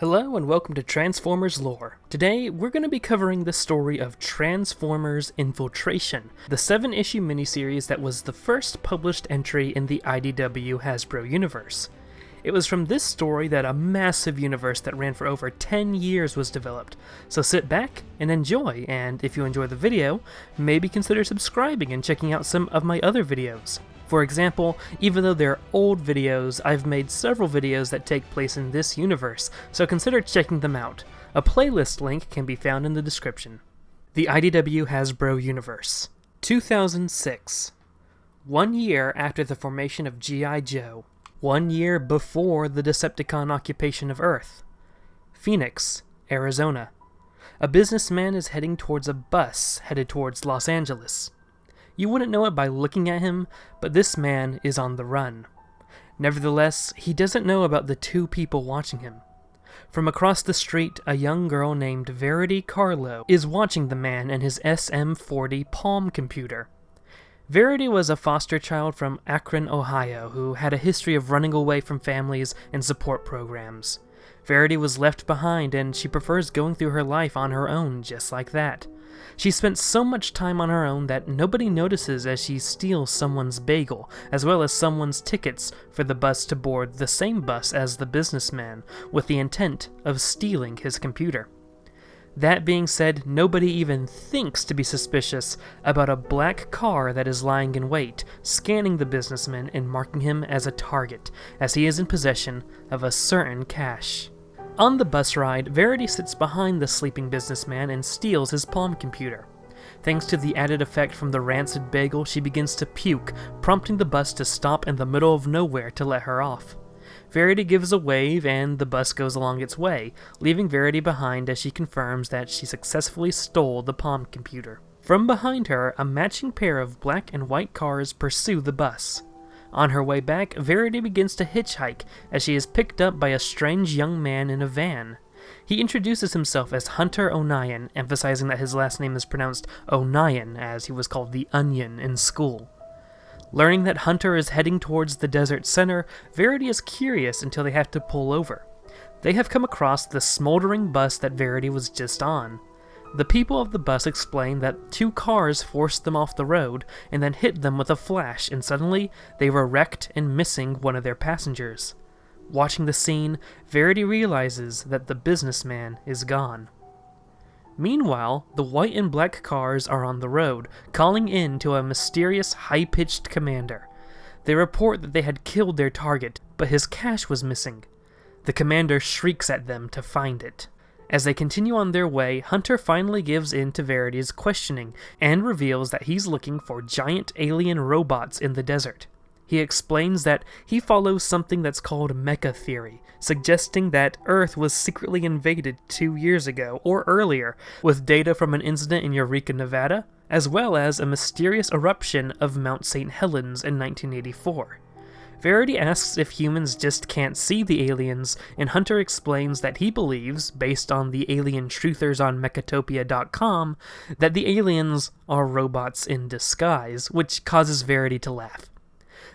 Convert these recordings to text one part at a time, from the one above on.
Hello and welcome to Transformers Lore. Today, we're going to be covering the story of Transformers Infiltration, the 7-issue miniseries that was the first published entry in the IDW Hasbro Universe. It was from this story that a massive universe that ran for over 10 years was developed, so sit back and enjoy, and if you enjoy the video, maybe consider subscribing and checking out some of my other videos. For example, even though they're old videos, I've made several videos that take place in this universe, so consider checking them out. A playlist link can be found in the description. The IDW Hasbro Universe, 2006. 1 year after the formation of G.I. Joe. 1 year before the Decepticon occupation of Earth. Phoenix, Arizona. A businessman is heading towards a bus headed towards Los Angeles. You wouldn't know it by looking at him, but this man is on the run. Nevertheless, he doesn't know about the two people watching him. From across the street, a young girl named Verity Carlo is watching the man and his SM-40 Palm computer. Verity was a foster child from Akron, Ohio, who had a history of running away from families and support programs. Verity was left behind, and she prefers going through her life on her own, just like that. She spent so much time on her own that nobody notices as she steals someone's bagel, as well as someone's tickets for the bus to board the same bus as the businessman, with the intent of stealing his computer. That being said, nobody even thinks to be suspicious about a black car that is lying in wait, scanning the businessman and marking him as a target, as he is in possession of a certain cash. On the bus ride, Verity sits behind the sleeping businessman and steals his Palm computer. Thanks to the added effect from the rancid bagel, she begins to puke, prompting the bus to stop in the middle of nowhere to let her off. Verity gives a wave and the bus goes along its way, leaving Verity behind as she confirms that she successfully stole the Palm computer. From behind her, a matching pair of black and white cars pursue the bus. On her way back, Verity begins to hitchhike as she is picked up by a strange young man in a van. He introduces himself as Hunter O'Neill, emphasizing that his last name is pronounced O'Neill, as he was called the Onion in school. Learning that Hunter is heading towards the desert center, Verity is curious until they have to pull over. They have come across the smoldering bus that Verity was just on. The people of the bus explain that two cars forced them off the road and then hit them with a flash, and suddenly they were wrecked and missing one of their passengers. Watching the scene, Verity realizes that the businessman is gone. Meanwhile, the white and black cars are on the road, calling in to a mysterious high-pitched commander. They report that they had killed their target, but his cash was missing. The commander shrieks at them to find it. As they continue on their way, Hunter finally gives in to Verity's questioning and reveals that he's looking for giant alien robots in the desert. He explains that he follows something that's called mecha theory, suggesting that Earth was secretly invaded 2 years ago or earlier, with data from an incident in Eureka, Nevada, as well as a mysterious eruption of Mount St. Helens in 1984. Verity asks if humans just can't see the aliens, and Hunter explains that he believes, based on the alien truthers on Mechatopia.com, that the aliens are robots in disguise, which causes Verity to laugh.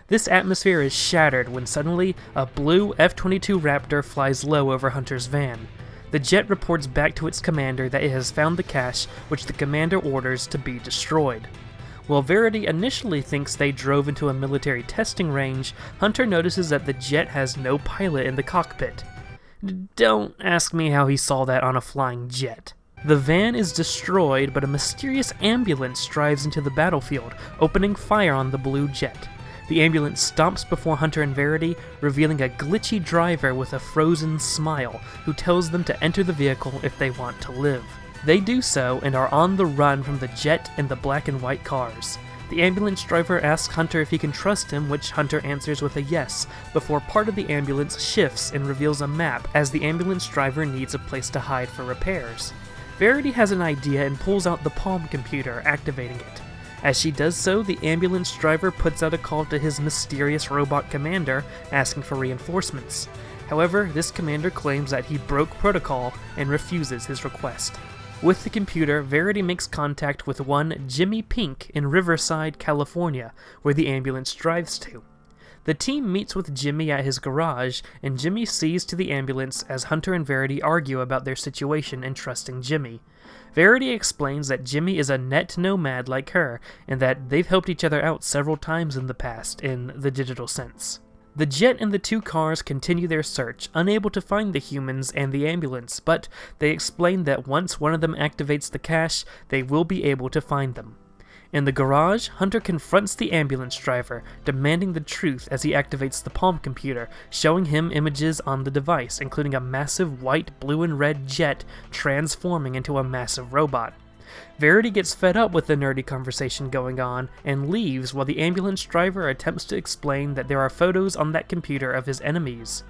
This atmosphere is shattered when suddenly a blue F-22 Raptor flies low over Hunter's van. The jet reports back to its commander that it has found the cache, which the commander orders to be destroyed. While Verity initially thinks they drove into a military testing range, Hunter notices that the jet has no pilot in the cockpit. Don't ask me how he saw that on a flying jet. The van is destroyed, but a mysterious ambulance drives into the battlefield, opening fire on the blue jet. The ambulance stops before Hunter and Verity, revealing a glitchy driver with a frozen smile, who tells them to enter the vehicle if they want to live. They do so and are on the run from the jet and the black and white cars. The ambulance driver asks Hunter if he can trust him, which Hunter answers with a yes, before part of the ambulance shifts and reveals a map, as the ambulance driver needs a place to hide for repairs. Verity has an idea and pulls out the Palm computer, activating it. As she does so, the ambulance driver puts out a call to his mysterious robot commander, asking for reinforcements. However, this commander claims that he broke protocol and refuses his request. With the computer, Verity makes contact with one Jimmy Pink in Riverside, California, where the ambulance drives to. The team meets with Jimmy at his garage, and Jimmy sees to the ambulance as Hunter and Verity argue about their situation and trusting Jimmy. Verity explains that Jimmy is a net nomad like her, and that they've helped each other out several times in the past, in the digital sense. The jet and the two cars continue their search, unable to find the humans and the ambulance, but they explain that once one of them activates the cache, they will be able to find them. In the garage, Hunter confronts the ambulance driver, demanding the truth as he activates the Palm computer, showing him images on the device, including a massive white, blue, and red jet transforming into a massive robot. Verity gets fed up with the nerdy conversation going on and leaves while the ambulance driver attempts to explain that there are photos on that computer of his enemies.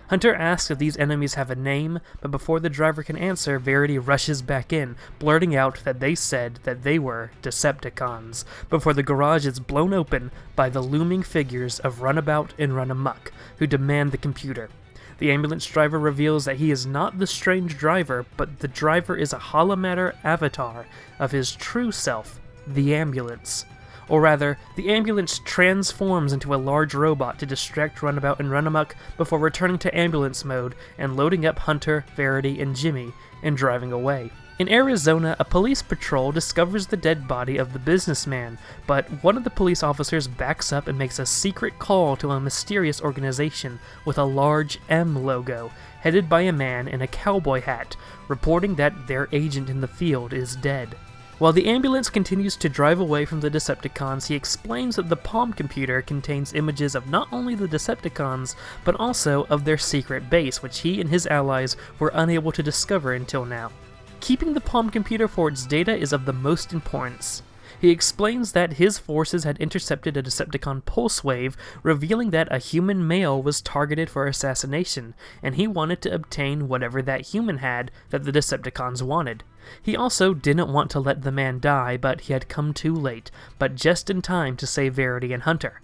Hunter asks if these enemies have a name, but before the driver can answer, Verity rushes back in, blurting out that they said that they were Decepticons, before the garage is blown open by the looming figures of Runabout and Runamuck, who demand the computer. The ambulance driver reveals that he is not the strange driver, but the driver is a holomatter avatar of his true self, the ambulance. Or rather, the ambulance transforms into a large robot to distract Runabout and Runamuck before returning to ambulance mode and loading up Hunter, Verity, and Jimmy and driving away. In Arizona, a police patrol discovers the dead body of the businessman, but one of the police officers backs up and makes a secret call to a mysterious organization with a large M logo, headed by a man in a cowboy hat, reporting that their agent in the field is dead. While the ambulance continues to drive away from the Decepticons, he explains that the Palm computer contains images of not only the Decepticons, but also of their secret base, which he and his allies were unable to discover until now. Keeping the Palm computer for its data is of the most importance. He explains that his forces had intercepted a Decepticon pulse wave, revealing that a human male was targeted for assassination, and he wanted to obtain whatever that human had that the Decepticons wanted. He also didn't want to let the man die, but he had come too late, but just in time to save Verity and Hunter.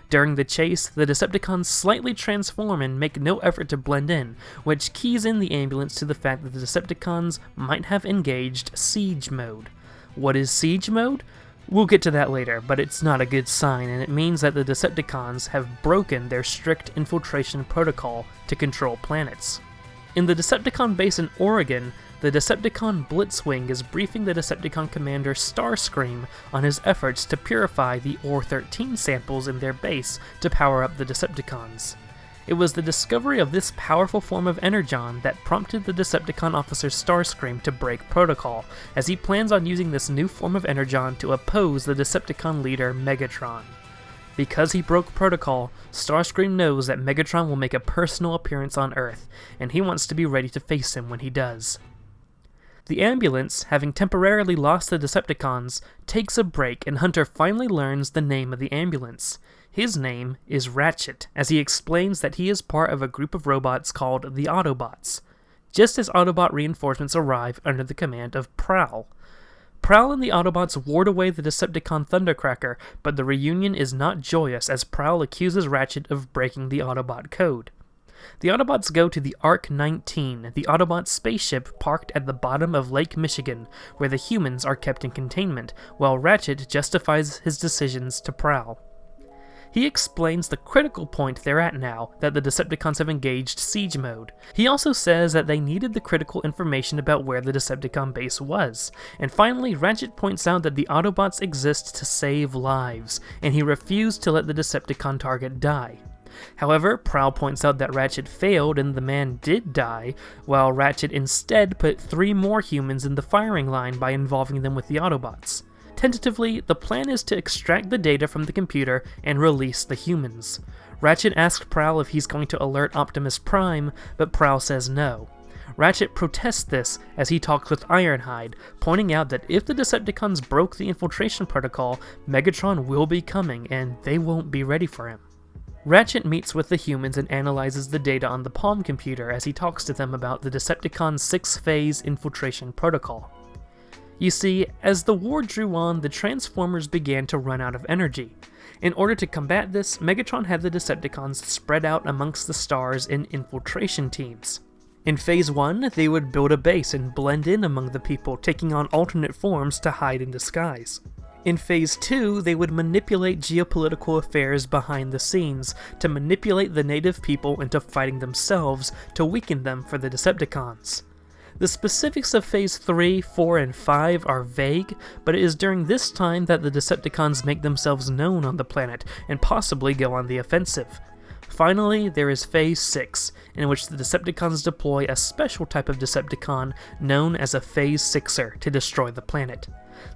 During the chase, the Decepticons slightly transform and make no effort to blend in, which keys in the ambulance to the fact that the Decepticons might have engaged siege mode. What is siege mode? We'll get to that later, but it's not a good sign, and it means that the Decepticons have broken their strict infiltration protocol to control planets. In the Decepticon base in Oregon, the Decepticon Blitzwing is briefing the Decepticon commander Starscream on his efforts to purify the Ore-13 samples in their base to power up the Decepticons. It was the discovery of this powerful form of energon that prompted the Decepticon officer Starscream to break protocol, as he plans on using this new form of energon to oppose the Decepticon leader Megatron. Because he broke protocol, Starscream knows that Megatron will make a personal appearance on Earth, and he wants to be ready to face him when he does. The ambulance, having temporarily lost the Decepticons, takes a break, and Hunter finally learns the name of the ambulance. His name is Ratchet, as he explains that he is part of a group of robots called the Autobots, just as Autobot reinforcements arrive under the command of Prowl. Prowl and the Autobots ward away the Decepticon Thundercracker, but the reunion is not joyous as Prowl accuses Ratchet of breaking the Autobot code. The Autobots go to the Arc-19, the Autobot spaceship parked at the bottom of Lake Michigan, where the humans are kept in containment, while Ratchet justifies his decisions to Prowl. He explains the critical point they're at now, that the Decepticons have engaged siege mode. He also says that they needed the critical information about where the Decepticon base was. And finally, Ratchet points out that the Autobots exist to save lives, and he refused to let the Decepticon target die. However, Prowl points out that Ratchet failed and the man did die, while Ratchet instead put 3 more humans in the firing line by involving them with the Autobots. Tentatively, the plan is to extract the data from the computer and release the humans. Ratchet asks Prowl if he's going to alert Optimus Prime, but Prowl says no. Ratchet protests this as he talks with Ironhide, pointing out that if the Decepticons broke the infiltration protocol, Megatron will be coming and they won't be ready for him. Ratchet meets with the humans and analyzes the data on the Palm computer as he talks to them about the Decepticon 6-phase infiltration protocol. You see, as the war drew on, the Transformers began to run out of energy. In order to combat this, Megatron had the Decepticons spread out amongst the stars in infiltration teams. In Phase 1, they would build a base and blend in among the people, taking on alternate forms to hide in disguise. In Phase 2, they would manipulate geopolitical affairs behind the scenes to manipulate the native people into fighting themselves to weaken them for the Decepticons. The specifics of Phase 3, 4, and 5 are vague, but it is during this time that the Decepticons make themselves known on the planet and possibly go on the offensive. Finally, there is Phase 6, in which the Decepticons deploy a special type of Decepticon known as a Phase 6er to destroy the planet.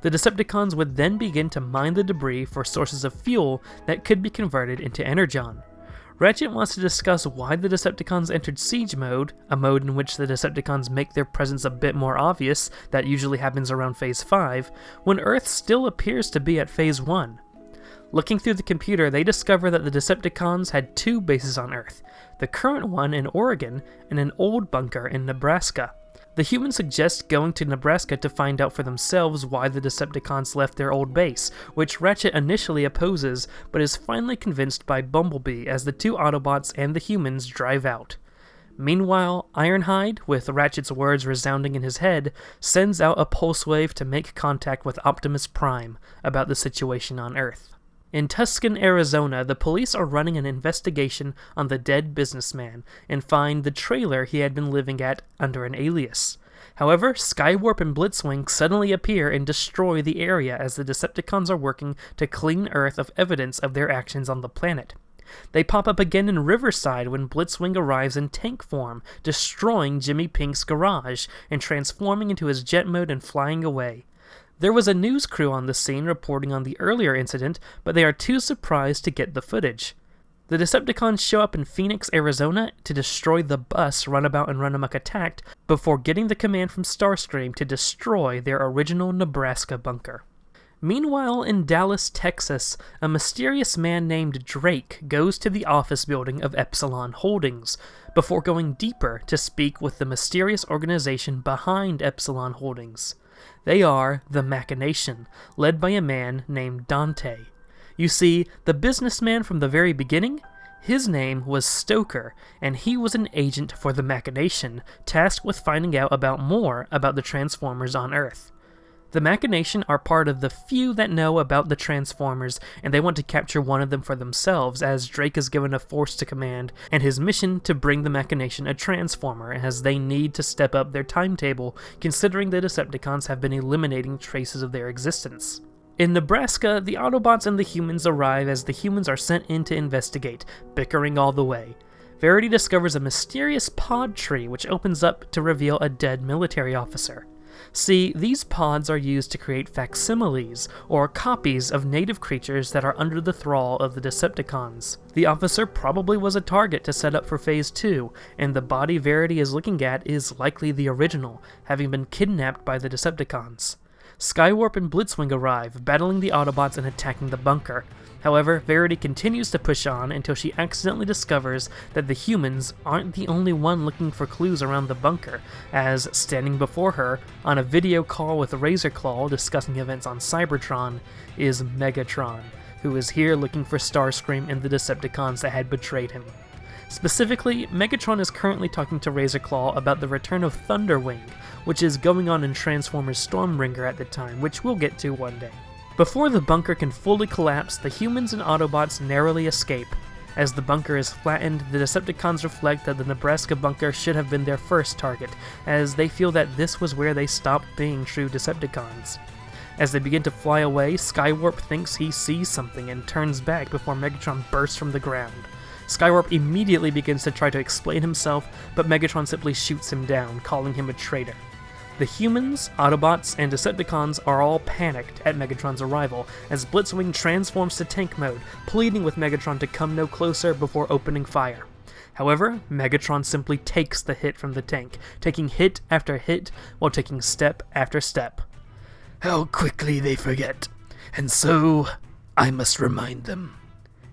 The Decepticons would then begin to mine the debris for sources of fuel that could be converted into energon. Ratchet wants to discuss why the Decepticons entered Siege mode, a mode in which the Decepticons make their presence a bit more obvious, that usually happens around Phase 5, when Earth still appears to be at Phase 1. Looking through the computer, they discover that the Decepticons had 2 bases on Earth, the current one in Oregon and an old bunker in Nebraska. The humans suggest going to Nebraska to find out for themselves why the Decepticons left their old base, which Ratchet initially opposes, but is finally convinced by Bumblebee as the 2 Autobots and the humans drive out. Meanwhile, Ironhide, with Ratchet's words resounding in his head, sends out a pulse wave to make contact with Optimus Prime about the situation on Earth. In Tucson, Arizona, the police are running an investigation on the dead businessman and find the trailer he had been living at under an alias. However, Skywarp and Blitzwing suddenly appear and destroy the area as the Decepticons are working to clean Earth of evidence of their actions on the planet. They pop up again in Riverside when Blitzwing arrives in tank form, destroying Jimmy Pink's garage and transforming into his jet mode and flying away. There was a news crew on the scene reporting on the earlier incident, but they are too surprised to get the footage. The Decepticons show up in Phoenix, Arizona to destroy the bus Runabout and Runamuck attacked before getting the command from Starscream to destroy their original Nebraska bunker. Meanwhile, in Dallas, Texas, a mysterious man named Drake goes to the office building of Epsilon Holdings, before going deeper to speak with the mysterious organization behind Epsilon Holdings. They are the Machination, led by a man named Dante. You see, the businessman from the very beginning, his name was Stoker, and he was an agent for the Machination, tasked with finding out more about the Transformers on Earth. The Machination are part of the few that know about the Transformers, and they want to capture one of them for themselves, as Drake is given a force to command, and his mission to bring the Machination a Transformer, as they need to step up their timetable, considering the Decepticons have been eliminating traces of their existence. In Nebraska, the Autobots and the humans arrive as the humans are sent in to investigate, bickering all the way. Verity discovers a mysterious pod tree which opens up to reveal a dead military officer. See, these pods are used to create facsimiles, or copies of native creatures that are under the thrall of the Decepticons. The officer probably was a target to set up for Phase 2, and the body Verity is looking at is likely the original, having been kidnapped by the Decepticons. Skywarp and Blitzwing arrive, battling the Autobots and attacking the bunker. However, Verity continues to push on until she accidentally discovers that the humans aren't the only one looking for clues around the bunker, as, standing before her, on a video call with Razorclaw discussing events on Cybertron, is Megatron, who is here looking for Starscream and the Decepticons that had betrayed him. Specifically, Megatron is currently talking to Razorclaw about the return of Thunderwing, which is going on in Transformers Stormbringer at the time, which we'll get to one day. Before the bunker can fully collapse, the humans and Autobots narrowly escape. As the bunker is flattened, the Decepticons reflect that the Nebraska bunker should have been their first target, as they feel that this was where they stopped being true Decepticons. As they begin to fly away, Skywarp thinks he sees something and turns back before Megatron bursts from the ground. Skywarp immediately begins to try to explain himself, but Megatron simply shoots him down, calling him a traitor. The humans, Autobots, and Decepticons are all panicked at Megatron's arrival, as Blitzwing transforms to tank mode, pleading with Megatron to come no closer before opening fire. However, Megatron simply takes the hit from the tank, taking hit after hit while taking step after step. "How quickly they forget, and so I must remind them,"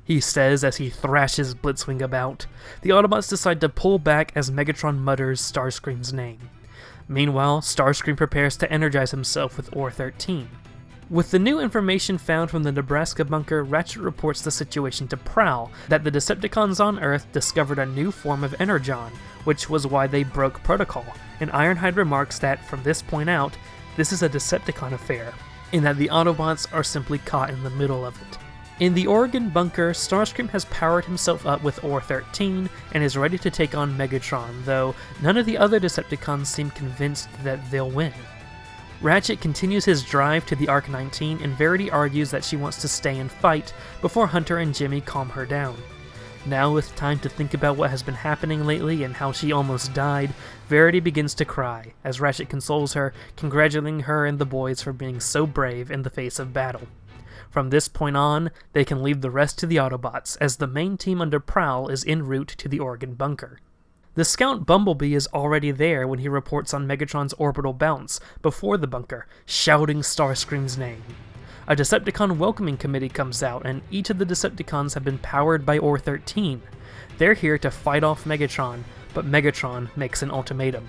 he says as he thrashes Blitzwing about. The Autobots decide to pull back as Megatron mutters Starscream's name. Meanwhile, Starscream prepares to energize himself with Ore 13. With the new information found from the Nebraska bunker, Ratchet reports the situation to Prowl, that the Decepticons on Earth discovered a new form of energon, which was why they broke protocol, and Ironhide remarks that, from this point out, this is a Decepticon affair. in that the Autobots are simply caught in the middle of it. In the Oregon bunker, Starscream has powered himself up with Ore 13 and is ready to take on Megatron, though none of the other Decepticons seem convinced that they'll win. Ratchet continues his drive to the Arc-19, and Verity argues that she wants to stay and fight before Hunter and Jimmy calm her down. Now, with time to think about what has been happening lately and how she almost died, Verity begins to cry, as Ratchet consoles her, congratulating her and the boys for being so brave in the face of battle. From this point on, they can leave the rest to the Autobots, as the main team under Prowl is en route to the Oregon bunker. The scout Bumblebee is already there when he reports on Megatron's orbital bounce before the bunker, shouting Starscream's name. A Decepticon welcoming committee comes out, and each of the Decepticons have been powered by Ore 13. They're here to fight off Megatron, but Megatron makes an ultimatum.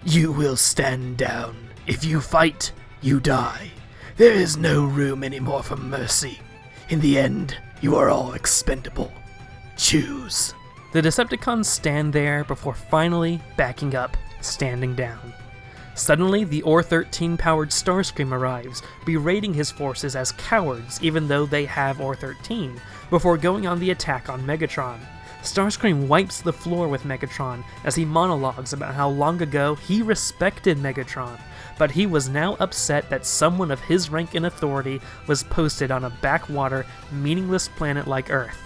You will stand down. If you fight, you die. There is no room anymore for mercy. In the end, you are all expendable. Choose. The Decepticons stand there before finally backing up, standing down. Suddenly, the Ore 13 powered Starscream arrives, berating his forces as cowards even though they have Ore 13, before going on the attack on Megatron. Starscream wipes the floor with Megatron as he monologues about how long ago he respected Megatron, but he was now upset that someone of his rank and authority was posted on a backwater, meaningless planet like Earth.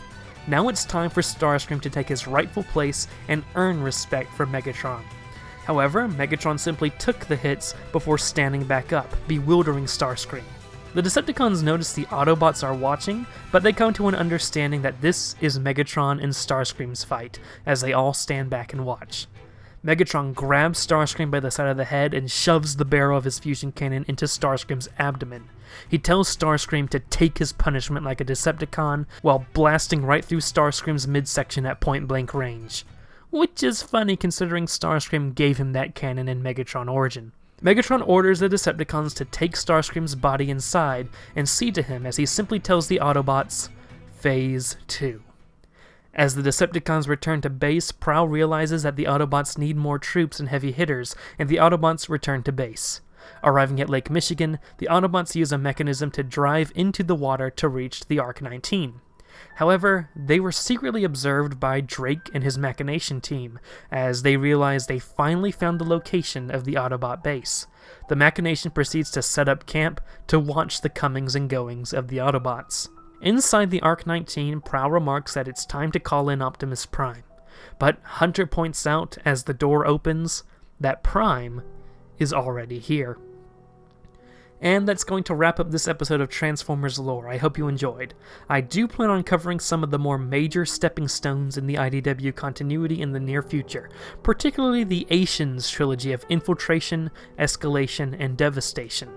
Now it's time for Starscream to take his rightful place and earn respect from Megatron. However, Megatron simply took the hits before standing back up, bewildering Starscream. The Decepticons notice the Autobots are watching, but they come to an understanding that this is Megatron and Starscream's fight, as they all stand back and watch. Megatron grabs Starscream by the side of the head and shoves the barrel of his fusion cannon into Starscream's abdomen. He tells Starscream to take his punishment like a Decepticon, while blasting right through Starscream's midsection at point-blank range. Which is funny considering Starscream gave him that cannon in Megatron Origin. Megatron orders the Decepticons to take Starscream's body inside and see to him as he simply tells the Autobots, Phase 2. As the Decepticons return to base, Prowl realizes that the Autobots need more troops and heavy hitters, and the Autobots return to base. Arriving at Lake Michigan, the Autobots use a mechanism to drive into the water to reach the Arc-19. However, they were secretly observed by Drake and his Machination team, as they realized they finally found the location of the Autobot base. The Machination proceeds to set up camp to watch the comings and goings of the Autobots. Inside the Arc-19, Prowl remarks that it's time to call in Optimus Prime, but Hunter points out as the door opens that Prime is already here. And that's going to wrap up this episode of Transformers Lore. I hope you enjoyed. I do plan on covering some of the more major stepping stones in the IDW continuity in the near future, particularly the Asians trilogy of Infiltration, Escalation, and Devastation.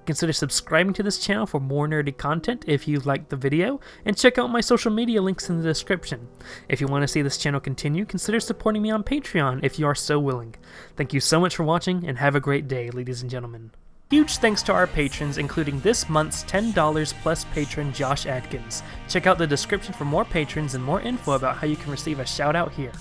Consider subscribing to this channel for more nerdy content if you liked the video, and check out my social media links in the description. If you want to see this channel continue, consider supporting me on Patreon if you are so willing. Thank you so much for watching, and have a great day, ladies and gentlemen. Huge thanks to our patrons, including this month's $10 plus patron Josh Adkins. Check out the description for more patrons and more info about how you can receive a shout out here.